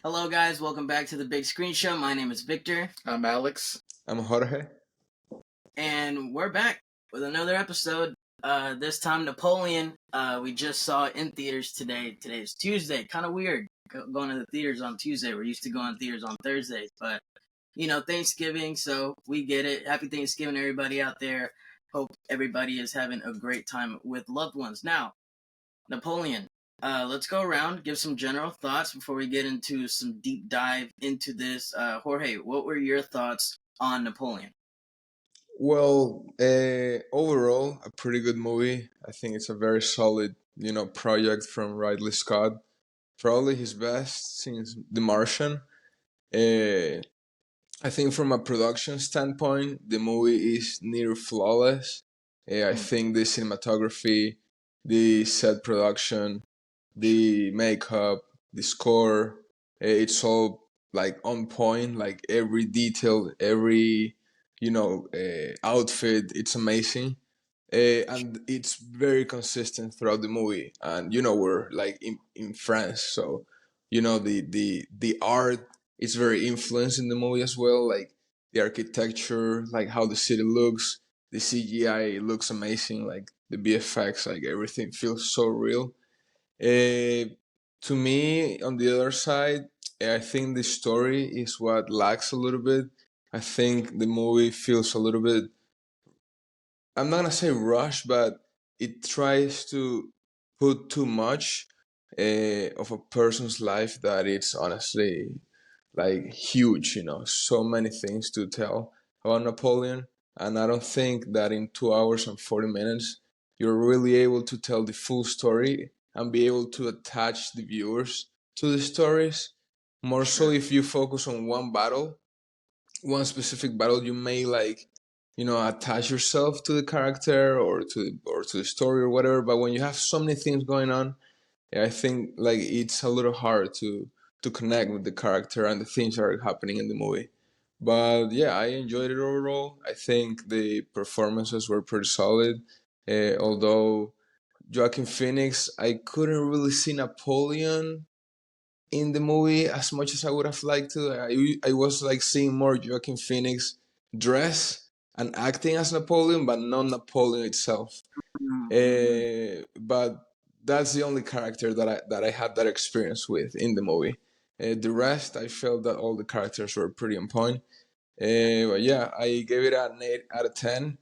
Hello, guys. Welcome back to the Big Screen Show. My name is Victor, I'm Alex. I'm Jorge. and we're back with another episode. This time, Napoleon. We just saw it in theaters today. Today is Tuesday. Kind of weird going to the theaters on Tuesday. We're used to going to theaters on Thursdays, but Thanksgiving, so we get it. Happy Thanksgiving, everybody out there. Hope everybody is having a great time with loved ones. Now, Napoleon. Let's go around, give some general thoughts before we get into some deep dive into this. Jorge, what were your thoughts on Napoleon? Well, overall, a pretty good movie. I think it's a very solid, project from Ridley Scott. Probably his best since The Martian. Uh, I think from a production standpoint, the movie is near flawless. I think the cinematography, the set production, the makeup, the score, it's all like on point. Like every detail, every outfit, it's amazing. And it's very consistent throughout the movie. And we're like in France, so the art is very influenced in the movie as well. Like the architecture, like how the city looks, the CGI looks amazing. Like the VFX, like everything feels so real. To me, on the other side, I think the story is what lacks a little bit. I think the movie feels a little bit, I'm not gonna say rush, but it tries to put too much of a person's life that it's honestly like huge, so many things to tell about Napoleon. And I don't think that in 2 hours and 40 minutes, you're really able to tell the full story and be able to attach the viewers to the stories. More so, if you focus on one battle, one specific battle, you may like attach yourself to the character or to the story or whatever. But when you have so many things going on, I think like it's a little hard to connect with the character and the things that are happening in the movie. But yeah, I enjoyed it overall. I think the performances were pretty solid. Although Joaquin Phoenix, I couldn't really see Napoleon in the movie as much as I would have liked to. I was like seeing more Joaquin Phoenix dress and acting as Napoleon, but not Napoleon itself. But that's the only character that I had that experience with in the movie. The rest, I felt that all the characters were pretty on point. But yeah, I gave it an 8 out of 10,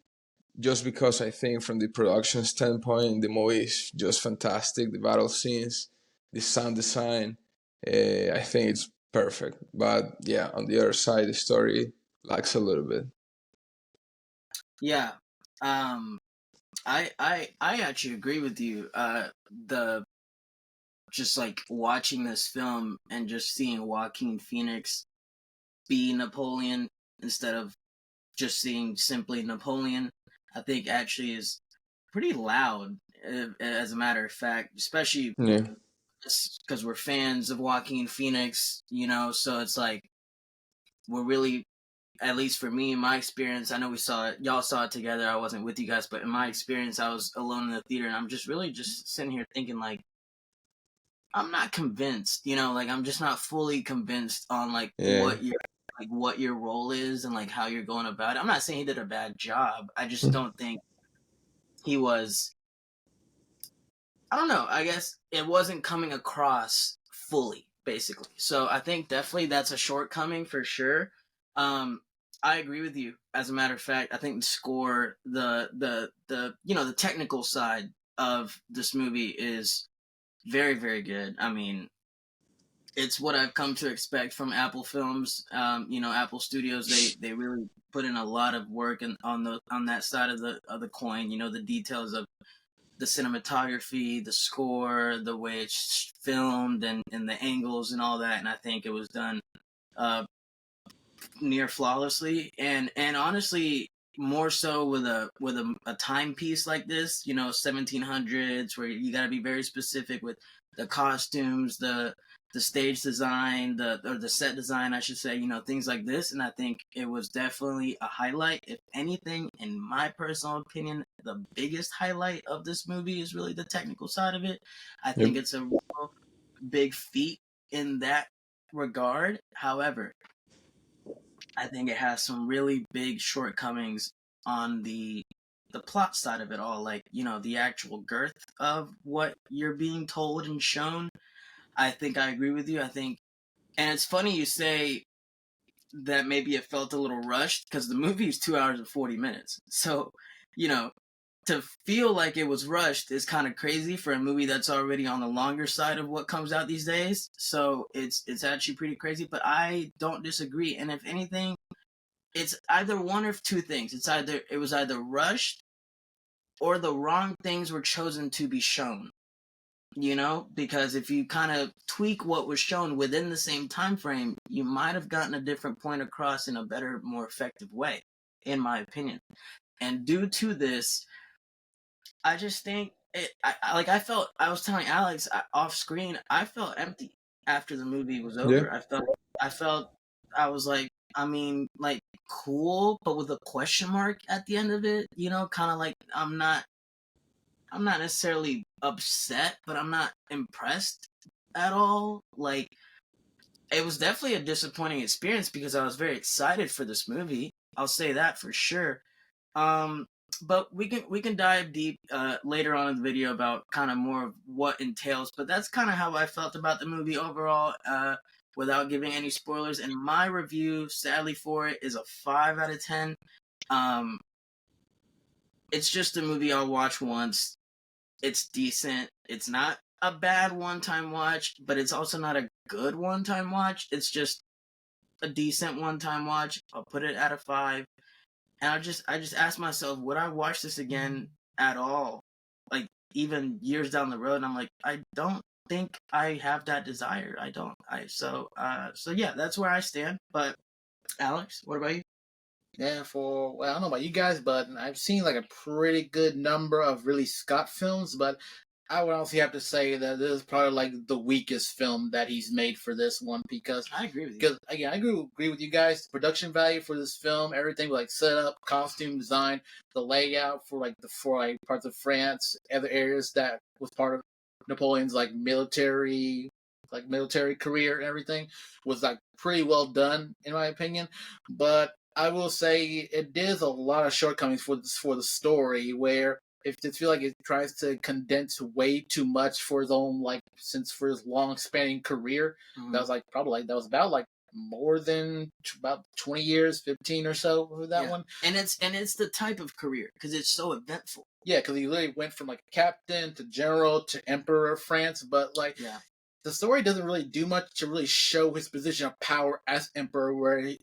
just because I think from the production standpoint, the movie is just fantastic. The battle scenes, the sound design, I think it's perfect. But yeah, on the other side, the story lacks a little bit. Yeah, I actually agree with you. The just like watching this film and just seeing Joaquin Phoenix be Napoleon instead of just seeing simply Napoleon, I think actually is pretty loud. As a matter of fact, especially Yeah. because we're fans of Joaquin Phoenix, so it's like we're really, at least for me, in my experience, I know y'all saw it together. I wasn't with you guys, but in my experience, I was alone in the theater, and I'm just really just sitting here thinking like, I'm not convinced, like I'm just not fully convinced on like Yeah. what your role is and like how you're going about it. I'm not saying he did a bad job. I just don't think he was. I don't know. I guess it wasn't coming across fully, basically. So I think definitely that's a shortcoming for sure. I agree with you. As a matter of fact, I think the score, the technical side of this movie is very, very good. I mean, it's what I've come to expect from Apple Films. Apple Studios, they really put in a lot of work on that side of the coin. The details of the cinematography, the score, the way it's filmed, and the angles and all that. And I think it was done uh, near flawlessly. And honestly, more so with a timepiece like this, 1700s, where you got to be very specific with the costumes, the stage design, the set design, I should say, things like this. And I think it was definitely a highlight. If anything, in my personal opinion, the biggest highlight of this movie is really the technical side of it. I Yep. think it's a real big feat in that regard. However, I think it has some really big shortcomings on the plot side of it all, like, you know, the actual girth of what you're being told and shown. I think I agree with you. I think, and it's funny you say that maybe it felt a little rushed because the movie is 2 hours and 40 minutes. So, you know, to feel like it was rushed is kind of crazy for a movie that's already on the longer side of what comes out these days. So it's actually pretty crazy, but I don't disagree. And if anything, it's either one of two things. It was either rushed or the wrong things were chosen to be shown. You know, because if you kind of tweak what was shown within the same time frame, you might have gotten a different point across in a better, more effective way, in my opinion. And due to this, I just think I felt, I was telling Alex off screen, I felt empty after the movie was Yeah. over. I felt, I was like, I mean, like, cool, but with a question mark at the end of it, you know, kind of like, I'm not necessarily upset, but I'm not impressed at all. Like, it was definitely a disappointing experience because I was very excited for this movie. I'll say that for sure. Um, but we can dive deep later on in the video about kind of more of what entails. But that's kind of how I felt about the movie overall, without giving any spoilers. And my review, sadly for it, is a 5 out of 10. Um, it's just a movie I'll watch once. It's decent. It's not a bad one-time watch, but it's also not a good one-time watch. It's just a decent one-time watch. I'll put it at a 5. And I just asked myself, would I watch this again at all? Like, even years down the road, and I'm like, I don't think I have that desire. I don't. So yeah, that's where I stand. But Alex, what about you? Yeah, well, I don't know about you guys, but I've seen like a pretty good number of Ridley Scott films, but I would also have to say that this is probably like the weakest film that he's made for this one because I agree with you. because again, I agree with you guys. The production value for this film, everything like setup, costume design, the layout for like the four like parts of France, other areas that was part of Napoleon's military career and everything was like pretty well done in my opinion. But I will say it is a lot of shortcomings for the story where if it feel like it tries to condense way too much for his own for his long spanning career. Mhm. That was like probably that was about like more than about 20 years, 15 or so for that one. And it's the type of career because it's so eventful. Yeah, because he literally went from like captain to general to emperor of France, but like Yeah. the story doesn't really do much to really show his position of power as emperor, where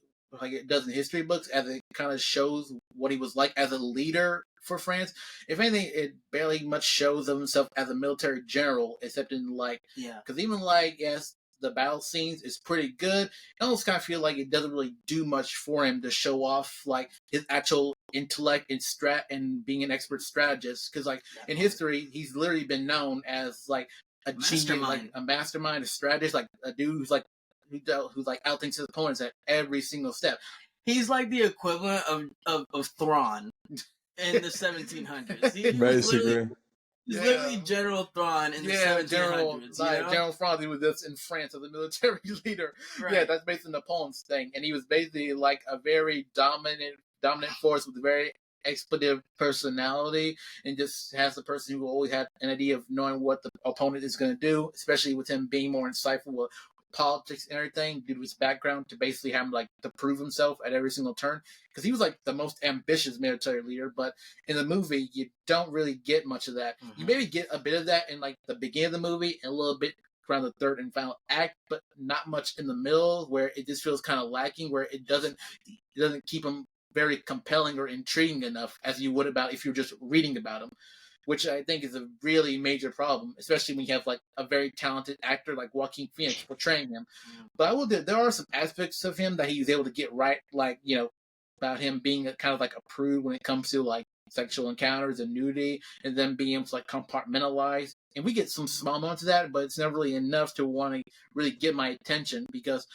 like it does in history books, as it kind of shows what he was like as a leader for France. If anything, it barely much shows of himself as a military general, except in like, Yeah. because even like, yes, the battle scenes is pretty good. I almost kind of feel like it doesn't really do much for him to show off like his actual intellect and and being an expert strategist. Because like in history, he's literally been known as like a genius, like a mastermind, a strategist, like a dude who's like who's like outthinks his opponents at every single step. He's like the equivalent of Thrawn in the 1700s. Basically. He's literally General Thrawn in the 1700s. General Thrawn, he was just in France as a military leader. Right. Yeah, that's based on Napoleon's thing. And he was basically like a very dominant force with a very expletive personality, and just has the person who always had an idea of knowing what the opponent is going to do, especially with him being more insightful with politics and everything due to his background, to basically have him like to prove himself at every single turn, because he was like the most ambitious military leader. But in the movie you don't really get much of that. You maybe get a bit of that in like the beginning of the movie and a little bit around the third and final act, but not much in the middle, where it just feels kind of lacking, where it doesn't keep him very compelling or intriguing enough as you would about if you're just reading about him, which I think is a really major problem, especially when you have like a very talented actor like Joaquin Phoenix portraying him. But I will there are some aspects of him that he's able to get right, like, you know, about him being kind of like a prude when it comes to like sexual encounters and nudity, and then being able to like compartmentalize. And we get some small moments of that, but it's never really enough to want to really get my attention, because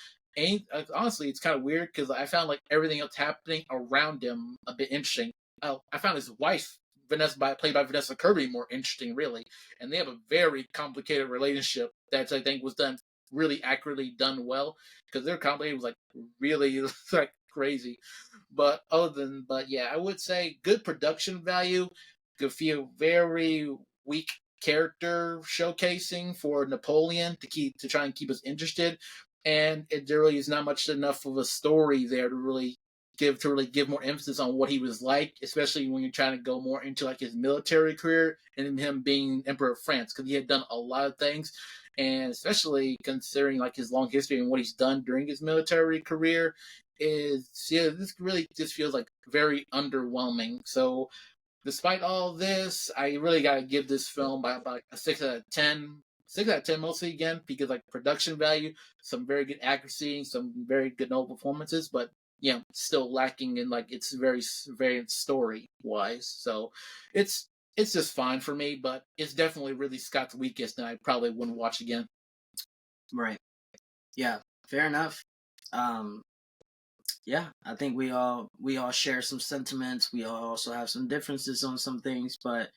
honestly, it's kind of weird because I found like everything else happening around him a bit interesting. I found his wife, played by Vanessa Kirby, more interesting, really, and they have a very complicated relationship that I think was done really accurately done well, because their comedy was like really like crazy. But yeah, I would say good production value. Could feel very weak character showcasing for Napoleon to try and keep us interested, and it really is not much enough of a story there to really give more emphasis on what he was like, especially when you're trying to go more into like his military career and him being Emperor of France, because he had done a lot of things, and especially considering like his long history and what he's done during his military career, this really just feels like very underwhelming. So despite all this, I really gotta give this film by about a 6 out of 10. 6 out of 10 mostly again because like production value, some very good accuracy, some very good noble performances, but still lacking in like its very story wise. So it's just fine for me, but it's definitely Ridley Scott's weakest, and I probably wouldn't watch again. Right. Yeah. Fair enough. Yeah, I think we all share some sentiments. We all also have some differences on some things, but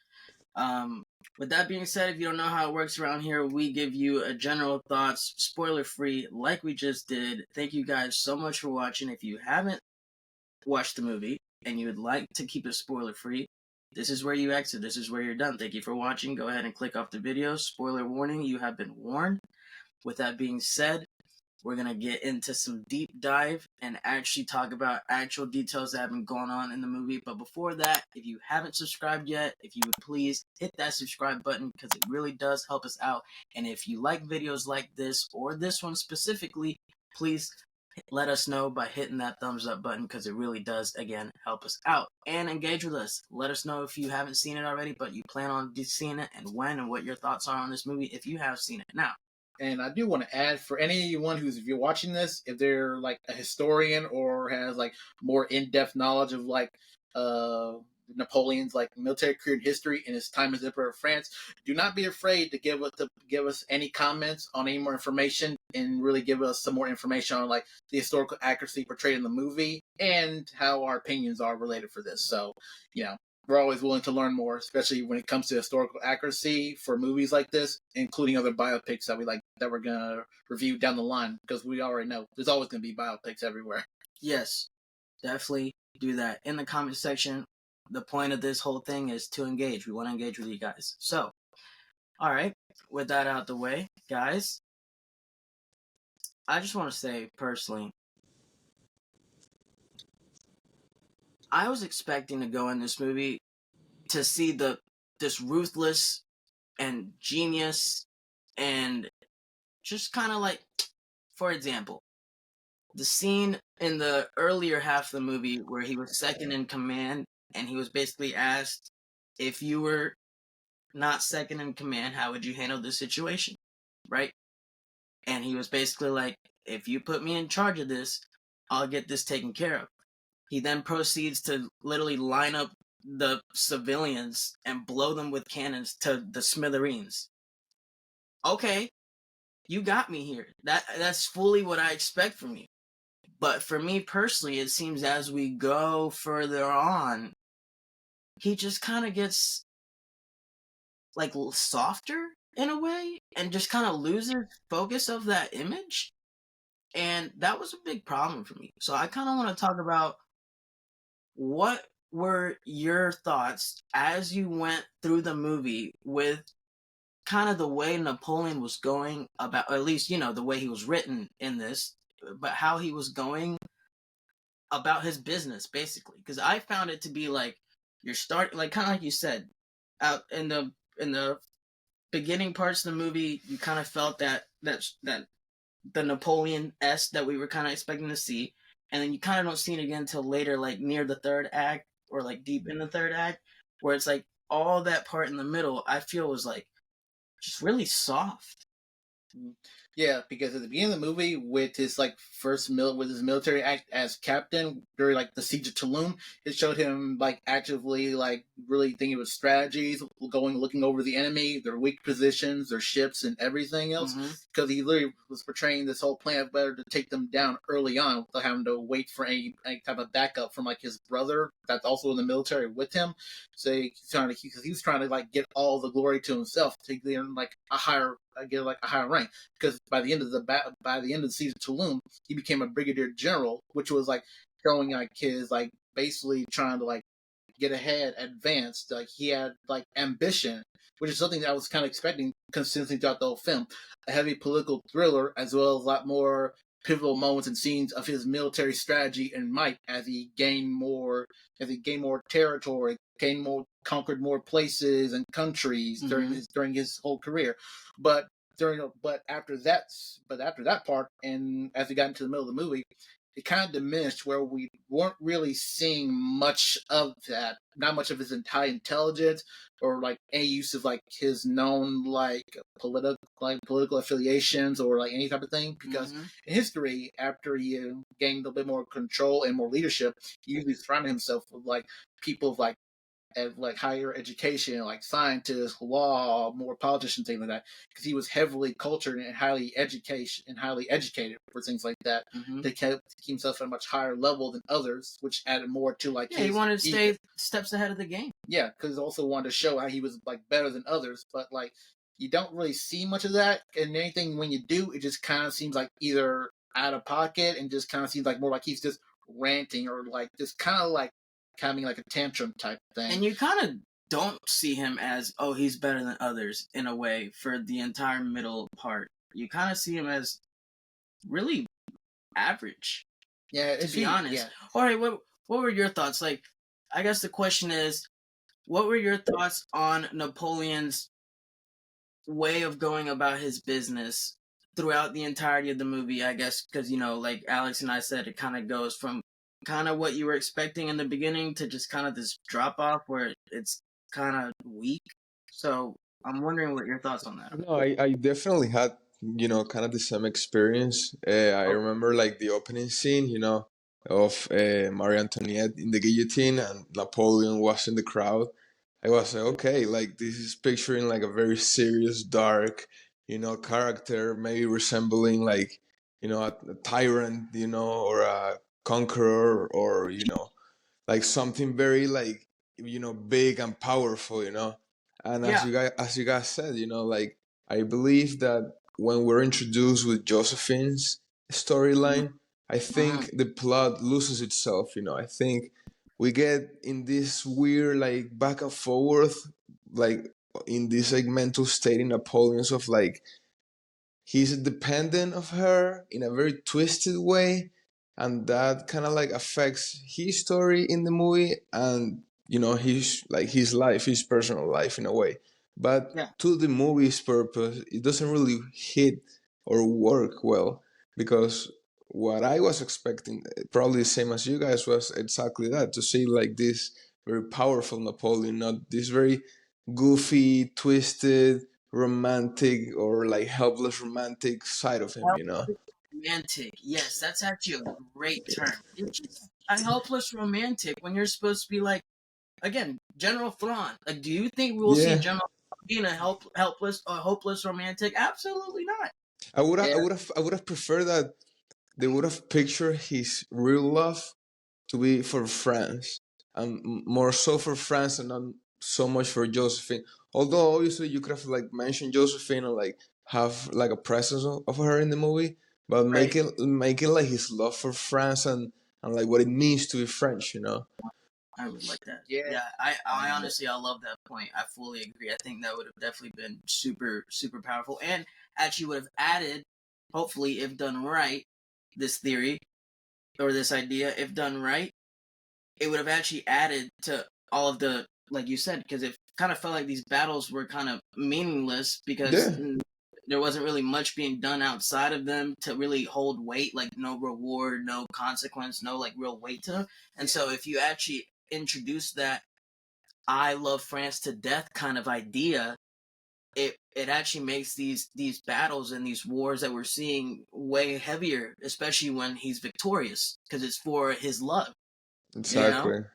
with that being said, if you don't know how it works around here, we give you a general thoughts, spoiler free, like we just did. Thank you guys so much for watching. If you haven't watched the movie and you would like to keep it spoiler free, this is where you exit. This is where you're done. Thank you for watching. Go ahead and click off the video. Spoiler warning, you have been warned. With that being said, we're going to get into some deep dive and actually talk about actual details that have been going on in the movie. But before that, if you haven't subscribed yet, if you would please hit that subscribe button, because it really does help us out. And if you like videos like this or this one specifically, please let us know by hitting that thumbs up button, because it really does, again, help us out. And engage with us. Let us know if you haven't seen it already, but you plan on seeing it, and when, and what your thoughts are on this movie if you have seen it. Now, and I do want to add, for anyone if you're watching this, if they're like a historian or has like more in-depth knowledge of like Napoleon's like military career and history and his time as Emperor of France, do not be afraid to give us any comments on any more information, and really give us some more information on like the historical accuracy portrayed in the movie and how our opinions are related for this. So, we're always willing to learn more, especially when it comes to historical accuracy for movies like this, including other biopics that we're gonna review down the line, because we already know there's always gonna be biopics everywhere. Yes, definitely do that in the comment section. The point of this whole thing is to engage. We want to engage with you guys. So, all right, with that out the way, guys, I just want to say personally, I was expecting to go in this movie to see this ruthless and genius, and just kind of like, for example, the scene in the earlier half of the movie where he was second in command, and he was basically asked, if you were not second in command, how would you handle this situation, right? And he was basically like, if you put me in charge of this, I'll get this taken care of. He then proceeds to literally line up the civilians and blow them with cannons to the smithereens. Okay, you got me here. That's fully what I expect from you. But for me personally, it seems as we go further on, he just kind of gets like softer in a way, and just kind of loses focus of that image. And that was a big problem for me. So I kind of want to talk about, what were your thoughts as you went through the movie with kind of the way Napoleon was going about, or at least, the way he was written in this, but how he was going about his business, basically. Because I found it to be like, you're starting, like, kind of like you said, out in the beginning parts of the movie, you kind of felt that the Napoleon-esque that we were kind of expecting to see, and then you kind of don't see it again until later, like near the third act, or like deep in the third act, where it's like all that part in the middle, I feel, was like just really soft. Yeah, because at the beginning of the movie, with his like with his military act as captain during like the siege of Toulon, it showed him like actively like really thinking with strategies, looking over the enemy, their weak positions, their ships, and everything else. Because he literally was portraying this whole plan of better to take them down early on without having to wait for any type of backup from like his brother that's also in the military with him. So he was trying to like get all the glory to himself, to get like a higher rank, because by the end of the siege of Tulum, he became a brigadier general, which was like showing like his like basically trying to like get ahead, advanced. Like he had like ambition, which is something that I was kind of expecting consistently throughout the whole film. A heavy political thriller, as well as a lot more pivotal moments and scenes of his military strategy and might as he gained more territory, conquered more places and countries during his whole career. But after that part, and as we got into the middle of the movie, it kind of diminished where we weren't really seeing much of that, not much of his high intelligence or like any use of like his known like political affiliations or like any type of thing. Because in history, after he gained a bit more control and more leadership, he usually surrounded himself with like people of like higher education, like scientists, law, more politicians, things like that, because he was heavily cultured and highly educated for things like that. They kept himself at a much higher level than others, which added more to like he wanted to stay steps ahead of the game. Yeah, because also wanted to show how he was like better than others, but like you don't really see much of that, and anything when you do, it just kind of seems like either out of pocket and just kind of seems like more like he's just ranting or like just kind of like having like a tantrum type thing. And you kind of don't see him as, oh, he's better than others in a way for the entire middle part. You kind of see him as really average. Yeah, to be honest. Yeah. All right, what were your thoughts? Like, I guess the question is, what were your thoughts on Napoleon's way of going about his business throughout the entirety of the movie? I guess because, you know, like Alex and I said, it kind of goes from kind of what you were expecting in the beginning to just kind of this drop off where it's kind of weak. So I'm wondering what your thoughts on that. No, I definitely had, you know, kind of the same experience. I remember like the opening scene, you know, of Marie Antoinette in the guillotine and Napoleon was in the crowd. I was like, okay, like this is picturing like a very serious, dark, you know, character, maybe resembling like, you know, a tyrant, you know, or a conqueror, or you know, like something very like, you know, big and powerful, you know. And as you guys said, you know, like I believe that when we're introduced with Josephine's storyline, I think the plot loses itself, you know. I think we get in this weird like back and forth, like in this like mental state in Napoleon's of like he's dependent of her in a very twisted way, and that kind of like affects his story in the movie, and you know his life, his personal life in a way. But to the movie's purpose, it doesn't really hit or work well, because what I was expecting, probably the same as you guys, was exactly that, to see like this very powerful Napoleon, not this very goofy, twisted, romantic or like helpless romantic side of him, you know. Romantic, yes, that's actually a great term. It's just a helpless romantic when you're supposed to be like, again, General Thrawn. Like, do you think we will see General Thrawn being a helpless or hopeless romantic? Absolutely not. I would have preferred that they would have pictured his real love to be for France, and more so for France and not so much for Josephine. Although obviously you could have like mentioned Josephine and like have like a presence of her in the movie, but make it like his love for France and like what it means to be French, you know. I would like that. Yeah, I honestly, I love that point. I fully agree. I think that would have definitely been super, super powerful, and actually would have added, hopefully, if done right, this theory or this idea, if done right, it would have actually added to all of the, like you said, because it kind of felt like these battles were kind of meaningless because there wasn't really much being done outside of them to really hold weight, like no reward, no consequence, no like real weight to them. And so if you actually introduce that I love France to death kind of idea, it actually makes these battles and these wars that we're seeing way heavier, especially when he's victorious, because it's for his love. Exactly. You know?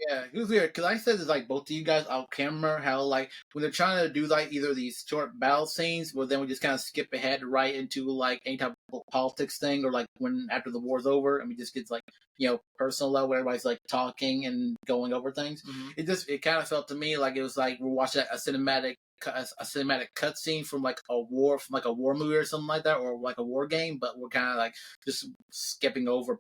Yeah, it was weird because I said this like both of you guys off camera how like when they're trying to do like either these short battle scenes, but then we just kind of skip ahead right into like any type of politics thing, or like when after the war's over and we just get like, you know, personal level, everybody's like talking and going over things. It kind of felt to me like it was like we're watching a cinematic a cinematic cutscene from like a war movie or something like that, or like a war game, but we're kind of like just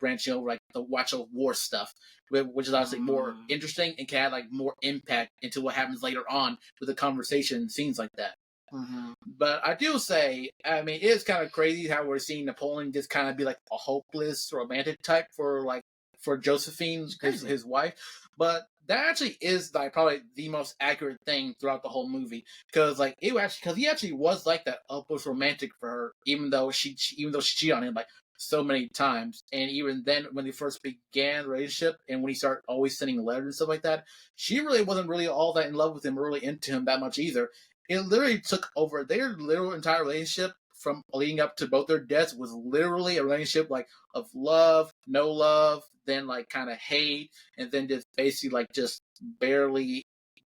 branching over like the watch of war stuff, which is obviously more interesting and can add like more impact into what happens later on with the conversation and scenes like that. Mm-hmm. But I do say, I mean, it is kind of crazy how we're seeing Napoleon just kind of be like a hopeless romantic type for Josephine, his wife. But that actually is like probably the most accurate thing throughout the whole movie, because like he actually was like that hopeless romantic for her, even though she cheated on him like so many times, and even then when they first began the relationship and when he started always sending letters and stuff like that, she really wasn't really all that in love with him, or really into him that much either. It literally took over their literal entire relationship from leading up to both their deaths was literally a relationship like of love, no love, then like kind of hate, and then just basically like just barely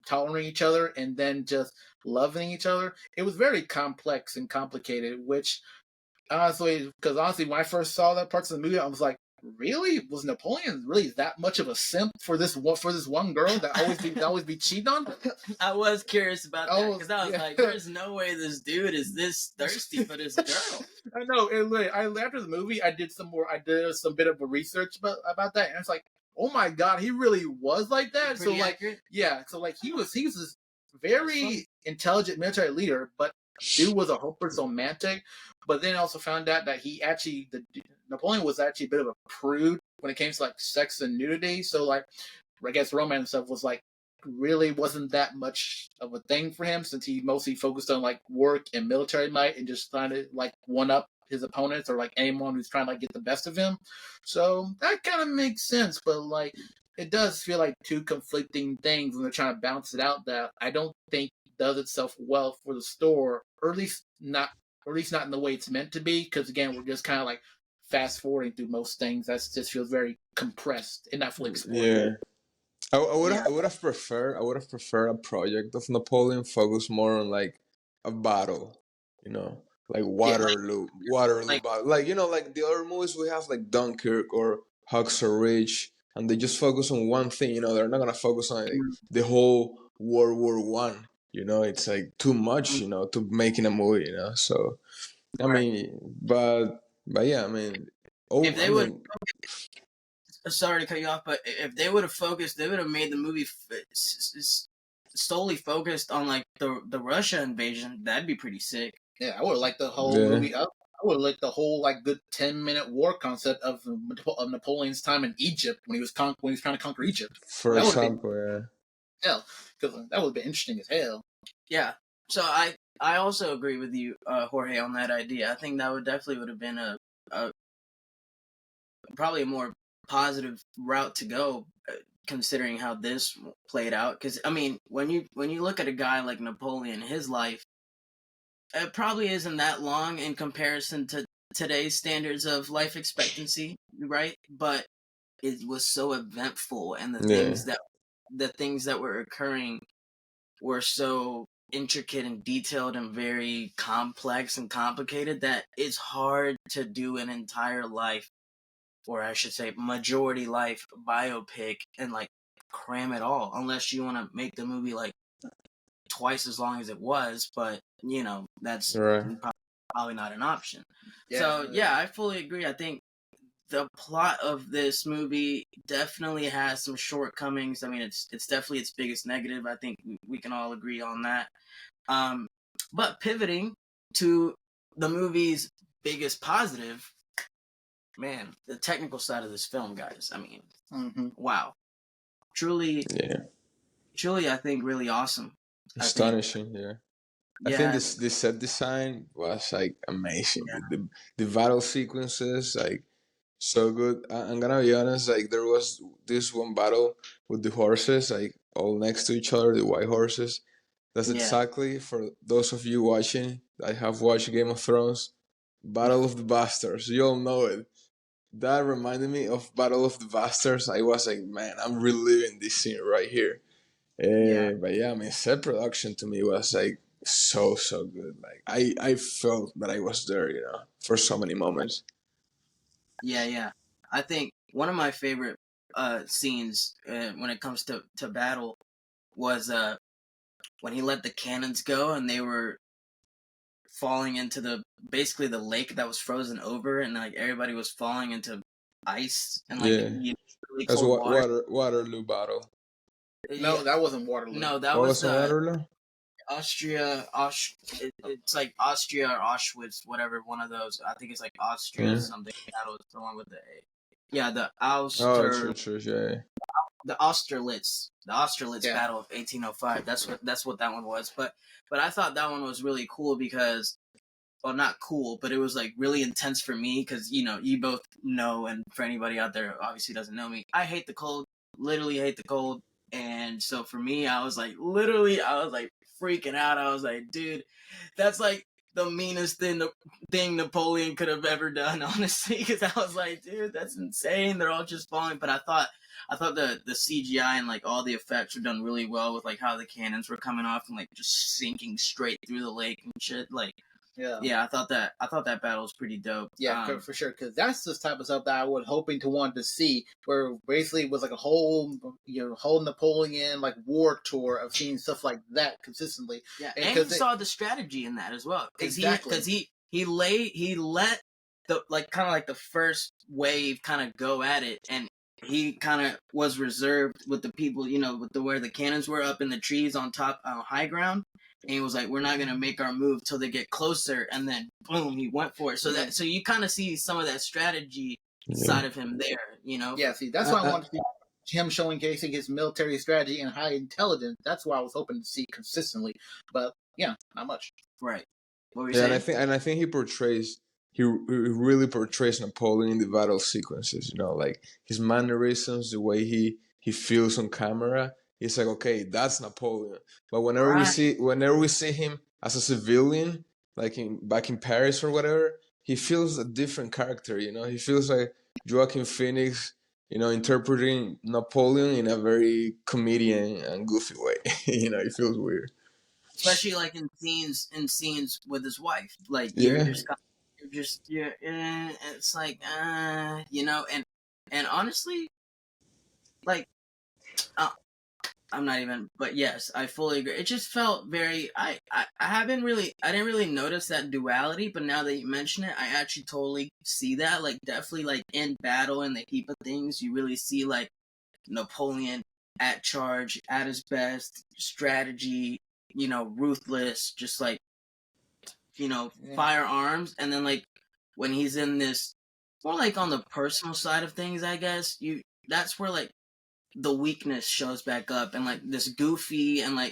tolerating each other, and then just loving each other. It was very complex and complicated, which honestly, because honestly, when I first saw that parts of the movie, I was like, really? Was Napoleon really that much of a simp for this one girl that always be cheating on? I was curious about that because I was like, "There's no way this dude is this thirsty for this girl." I know. And after the movie, I did some bit of a research about that, and it's like, oh my god, he really was like that. Pretty so like, accurate. yeah, so like he was this very intelligent military leader, but dude was a hopeless romantic. But then I also found out that Napoleon was actually a bit of a prude when it came to like sex and nudity. So like, I guess romance stuff was like really wasn't that much of a thing for him, since he mostly focused on like work and military might and just trying to like one up his opponents or like anyone who's trying to like get the best of him. So that kind of makes sense, but like it does feel like two conflicting things when they're trying to balance it out that I don't think does itself well for the store, or at least not in the way it's meant to be, because again we're just kind of like fast forwarding through most things. That just feels very compressed and not fully explored. Yeah. I would have preferred a project of Napoleon focused more on like a battle, like Waterloo like battle, like like the other movies we have like Dunkirk or Hacksaw Ridge, and they just focus on one thing. They're not gonna focus on like the whole World War I. It's like too much, to making a movie. So I right. mean, but yeah, I mean, If they would, sorry to cut you off, but if they would have focused, they would have made the movie solely focused on like the Russia invasion. That'd be pretty sick. Yeah, I would have liked the whole movie up. I would have liked the whole like good 10-minute war concept of Napoleon's time in Egypt when he was trying to conquer Egypt. For example, yeah, because that would have been interesting as hell. Yeah, so I also agree with you, Jorge, on that idea. I think that would have been a probably a more positive route to go, considering how this played out. Because I mean, when you look at a guy like Napoleon, his life, it probably isn't that long in comparison to today's standards of life expectancy, right? But it was so eventful, and the things that were occurring were so intricate and detailed and very complex and complicated that it's hard to do an entire life, or I should say majority life biopic, and like cram it all, unless you want to make the movie like twice as long as it was, but that's probably not an option. So yeah, I fully agree. I think the plot of this movie definitely has some shortcomings. I mean, it's definitely its biggest negative. I think we can all agree on that. But pivoting to the movie's biggest positive, man, the technical side of this film, guys. I mean, wow, truly, I think really awesome. Astonishing, I think this set design was like amazing. The battle sequences, like, so good. I'm gonna be honest, like there was this one battle with the horses, like all next to each other, the white horses. That's exactly, for those of you watching that have watched Game of Thrones, Battle of the Bastards. You all know it. That reminded me of Battle of the Bastards. I was like, man, I'm reliving this scene right here. But yeah, I mean, set production to me was like so good. Like I felt that I was there, for so many moments. Yeah. I think one of my favorite scenes when it comes to battle was when he let the cannons go and they were falling into basically the lake that was frozen over, and like everybody was falling into ice and like really That's cold water. Waterloo battle. No, that wasn't Waterloo. No, that Oh, was wasn't Waterloo? Austria. It's like Austria or Auschwitz, whatever. One of those. I think it's like Austria something. Battle is the one with the A. Yeah, the the Austerlitz battle of 1805. That's what that one was. But I thought that one was really cool because, well, not cool, but it was like really intense for me because you both know, and for anybody out there who obviously doesn't know me, I hate the cold, literally hate the cold, and so for me, I was like freaking out. I was like, dude, that's like the meanest thing Napoleon could have ever done, honestly, because I was like, dude, that's insane. They're all just falling. But I thought the CGI and like all the effects were done really well with like how the cannons were coming off and like just sinking straight through the lake and shit. Like, yeah, I thought that battle was pretty dope. Yeah, for sure, because that's the type of stuff that I was hoping to want to see, where basically it was like a whole Napoleon like war tour of seeing stuff like that consistently. Yeah, and you saw the strategy in that as well. Exactly, because he let the like kind of like the first wave kind of go at it, and he kind of was reserved with the people, with where the cannons were up in the trees on top, high ground. And he was like, we're not going to make our move till they get closer. And then, boom, he went for it. So you kind of see some of that strategy side of him there, Yeah, see, that's why I wanted to see him showcasing his military strategy and high intelligence. That's what I was hoping to see consistently. But, yeah, not much. Right. What were you saying? And I think he really portrays Napoleon in the battle sequences, like his mannerisms, the way he feels on camera. It's like, okay, that's Napoleon. But whenever we see him as a civilian, like back in Paris or whatever, he feels a different character. He feels like Joaquin Phoenix, interpreting Napoleon in a very comedian and goofy way. It feels weird. Especially like in scenes with his wife, like it's like and honestly, like. I'm not even, but yes, I fully agree. It just felt very. I didn't really notice that duality, but now that you mention it, I actually totally see that. Like, definitely, like in battle in the heap of things, you really see like Napoleon at charge, at his best, strategy, ruthless, just like firearms, and then like when he's in this, more like on the personal side of things, I guess that's where like the weakness shows back up, and like this goofy, and like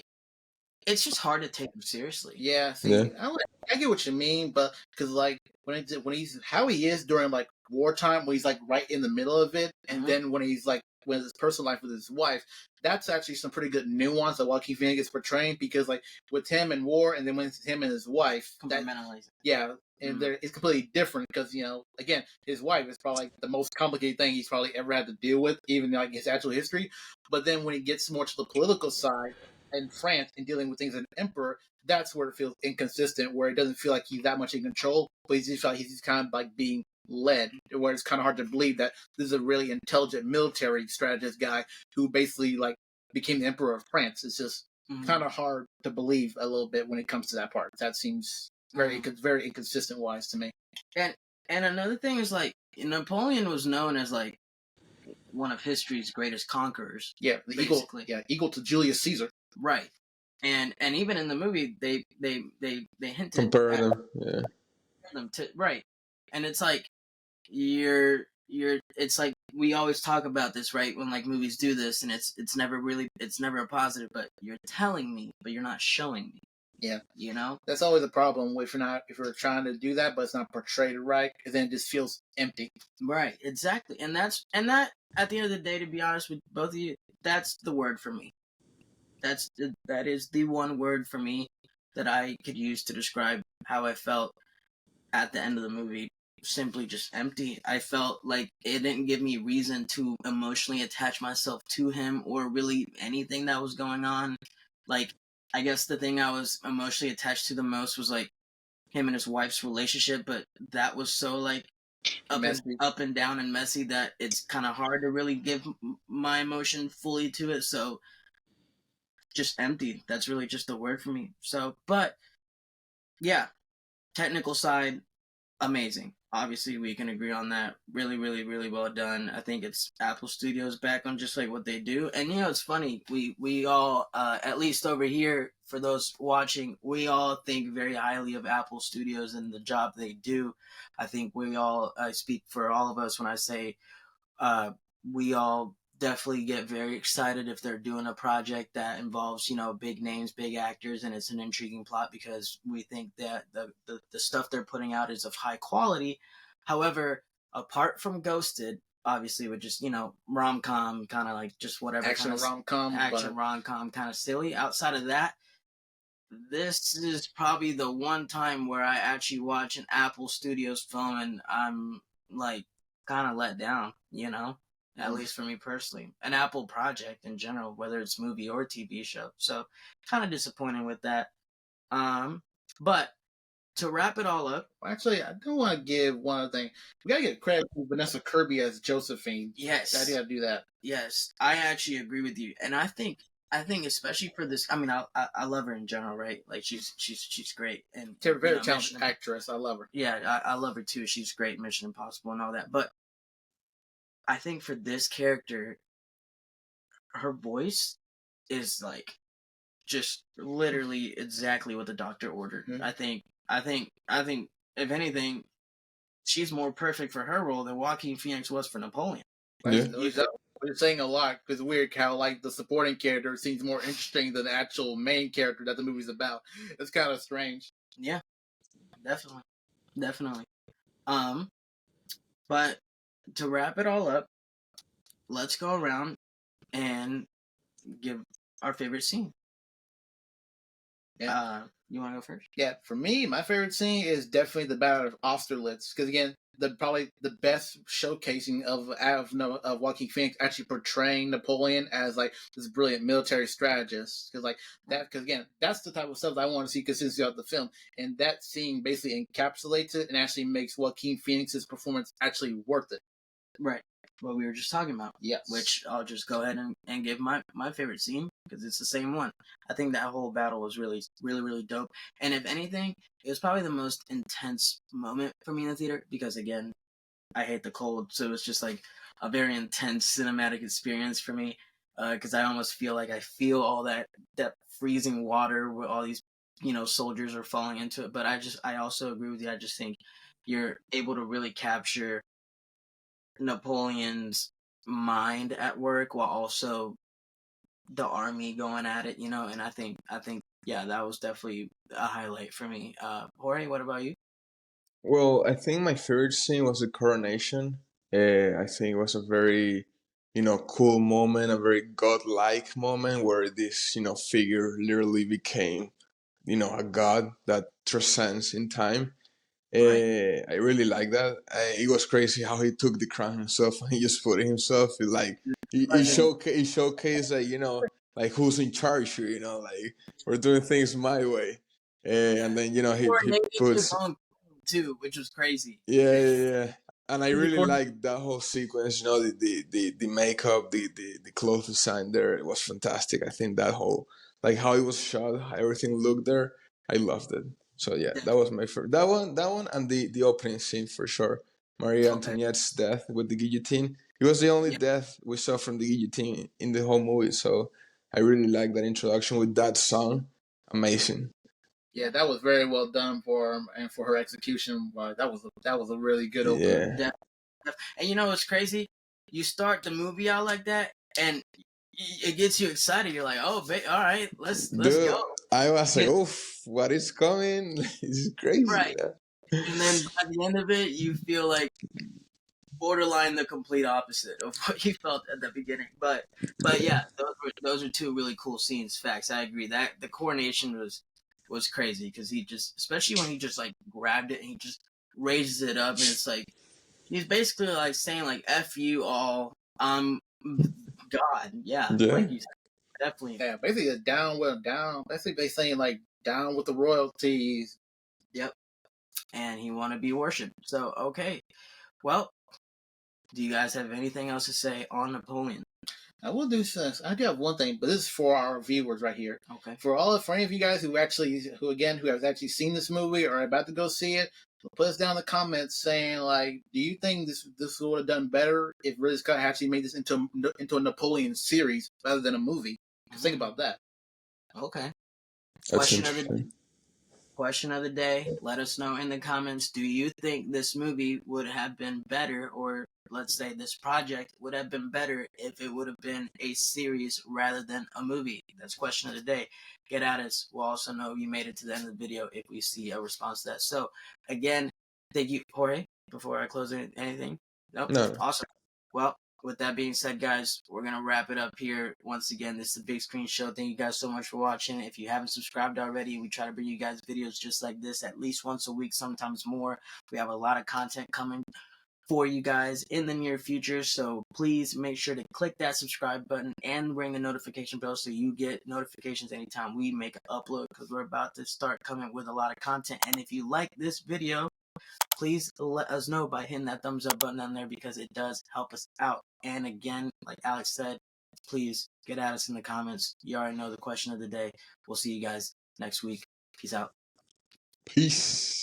it's just hard to take him seriously. Yeah, see, I get what you mean, but because like when he's how he is during like wartime, when he's like right in the middle of it, and then when he's like when his personal life with his wife, that's actually some pretty good nuance that Joaquin Phoenix is portraying, because like with him and war, and then when it's him and his wife, and it's completely different, because again, his wife is probably like the most complicated thing he's probably ever had to deal with, even like his actual history. But then when he gets more to the political side in France and dealing with things as an emperor, that's where it feels inconsistent, where it doesn't feel like he's that much in control, but he just feel like he's kind of like being led, where it's kind of hard to believe that this is a really intelligent military strategist guy who basically like became the emperor of France. It's just kind of hard to believe a little bit when it comes to that part. That seems very inconsistent wise to me. And another thing is like Napoleon was known as like one of history's greatest conquerors. Yeah, equal to Julius Caesar. Right. And even in the movie they hinted compare them to right. And it's like it's like we always talk about this, right, when like movies do this, and it's never a positive, but you're telling me, but you're not showing me. Yeah, that's always a problem if we're trying to do that, but it's not portrayed right, because then it just feels empty. Right, exactly, and that at the end of the day, to be honest with both of you, that's the word for me. That is the one word for me that I could use to describe how I felt at the end of the movie. Simply just empty. I felt like it didn't give me reason to emotionally attach myself to him or really anything that was going on. Like, I guess the thing I was emotionally attached to the most was like him and his wife's relationship, but that was so like up and down and messy that it's kind of hard to really give my emotion fully to it. So just empty. That's really just the word for me. So, but yeah, technical side, amazing. Obviously, we can agree on that. Really, really, really well done. I think it's Apple Studios back on just like what they do. And it's funny. We all, at least over here, for those watching, we all think very highly of Apple Studios and the job they do. I think I speak for all of us when I say, we all definitely get very excited if they're doing a project that involves big names, big actors, and it's an intriguing plot because we think that the stuff they're putting out is of high quality. However, apart from Ghosted, obviously with just rom-com, kind of like just whatever action rom-com, kind of silly, outside of that, this is probably the one time where I actually watch an Apple Studios film and I'm like kind of let down, at least for me personally. An Apple project in general, whether it's movie or TV show. So kind of disappointing with that. But to wrap it all up. Actually, I do want to give one other thing. We gotta get credit to Vanessa Kirby as Josephine. Yes, I gotta do that. Yes, I actually agree with you, and I think especially for this. I mean, I love her in general, right? Like she's great, and she's a very talented actress. I love her. Yeah, I love her too. She's great, Mission Impossible and all that. But I think for this character, her voice is like just literally exactly what the doctor ordered. Mm-hmm. I think if anything, she's more perfect for her role than Joaquin Phoenix was for Napoleon. Yeah. We're saying a lot because it's weird how like the supporting character seems more interesting than the actual main character that the movie's about. It's kind of strange. Yeah, definitely. But to wrap it all up, let's go around and give our favorite scene. Yeah. You want to go first? Yeah, for me, my favorite scene is definitely the Battle of Austerlitz because again, probably the best showcasing of Joaquin Phoenix actually portraying Napoleon as like this brilliant military strategist. Because again, that's the type of stuff that I want to see consistently throughout the film, and that scene basically encapsulates it and actually makes Joaquin Phoenix's performance actually worth it. Right. What we were just talking about. Yes. Which I'll just go ahead and give my favorite scene because it's the same one. I think that whole battle was really, really, really dope. And if anything, it was probably the most intense moment for me in the theater because, again, I hate the cold. So it was just like a very intense cinematic experience for me because I almost feel like I feel all that freezing water where all these, soldiers are falling into it. But I also agree with you. I just think you're able to really capture Napoleon's mind at work while also the army going at it, and I think yeah, that was definitely a highlight for me. Jorge, what about you? Well, I think my favorite scene was the coronation. I think it was a very, cool moment, a very godlike moment where this, figure literally became, a god that transcends in time. Right. I really like that. It was crazy how he took the crown himself and he just put it himself. He showcased that, like who's in charge here, like we're doing things my way. And then, he puts his own too, which was crazy. Yeah. And I really liked that whole sequence, the makeup, the clothes design there. It was fantastic. I think that whole, like how it was shot, how everything looked there, I loved it. So yeah, that was my favorite. That one, and the opening scene for sure. Maria Antoinette's death with the guillotine. It was the only death we saw from the guillotine in the whole movie. So I really like that introduction with that song. Amazing. Yeah, that was very well done for and for her execution. That was a really good opening. Yeah. And what's crazy? You start the movie out like that, and it gets you excited. You're like, oh, all right, let's go. I was like, oof, what is coming? It's crazy. Right. Yeah. And then by the end of it, you feel like borderline the complete opposite of what you felt at the beginning. But yeah, those are two really cool scenes. Facts. I agree that the coronation was crazy because he just, especially when he just like grabbed it and he just raises it up and it's like he's basically like saying like F you all, God. Yeah. Like you said, definitely. Yeah, basically down. Basically they saying like down with the royalties. Yep. And he want to be worshipped. So okay. Well, do you guys have anything else to say on Napoleon? I will do this. I do have one thing, but this is for our viewers right here. Okay. For any of you guys who have actually seen this movie or are about to go see it, put us down in the comments saying like, do you think this would have done better if Ridley Scott actually made this into a Napoleon series rather than a movie? Because think about that. Okay. That's interesting. Question of the day. Let us know in the comments. Do you think this movie would have been better, or let's say this project would have been better if it would have been a series rather than a movie? That's question of the day. Get at us. We'll also know you made it to the end of the video if we see a response to that. So, again, thank you, Jorge. Before I close anything? Nope. No. Awesome. Well, with that being said, guys, we're going to wrap it up here. Once again, this is the Big Screen Show. Thank you guys so much for watching. If you haven't subscribed already, we try to bring you guys videos just like this at least once a week, sometimes more. We have a lot of content coming for you guys in the near future, so please make sure to click that subscribe button and ring the notification bell so you get notifications anytime we make an upload, because we're about to start coming with a lot of content. And if you like this video, please let us know by hitting that thumbs up button on there, because it does help us out. And again, like Alex said, please get at us in the comments. You already know the question of the day. We'll see you guys next week. Peace out. Peace.